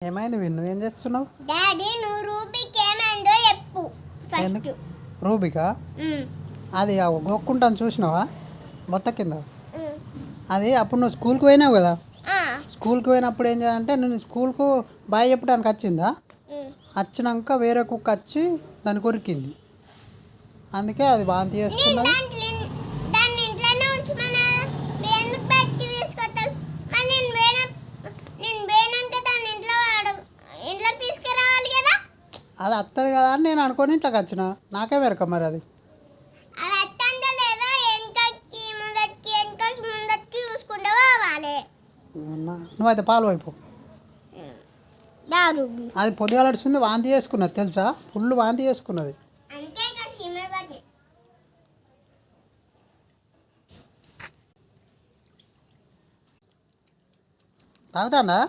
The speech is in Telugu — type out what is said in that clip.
ఏమైంది విన్ను ఏం చేస్తున్నావు? డాడీ నువ్వు రూబీకి ఏమైందో చెప్పు ఫస్ట్. రూబికా అది గోక్కుంటాను చూసినావా మొత్తం కింద? అది అప్పుడు నువ్వు స్కూల్కి పోయినావు కదా, స్కూల్కి పోయినప్పుడు ఏం చేయాలంటే నేను స్కూల్కు బాయ్ చెప్పడానికి వచ్చిందా, వచ్చినాక వేరే కుక్క వచ్చి దాన్ని కొరికింది, అందుకే అది వాంతి చేసుకున్నది. అది వస్తుంది కదా అని నేను అనుకొని ఇంట్లోకి వచ్చిన, నాకే మెరక మరి అది నువ్వైతే పాలు వైపు. అది పొద్దుగా నడుస్తుంది వాంతి చేసుకున్నది తెలుసా, ఫుల్ వాంతి చేసుకున్నది. తాగుతుందా?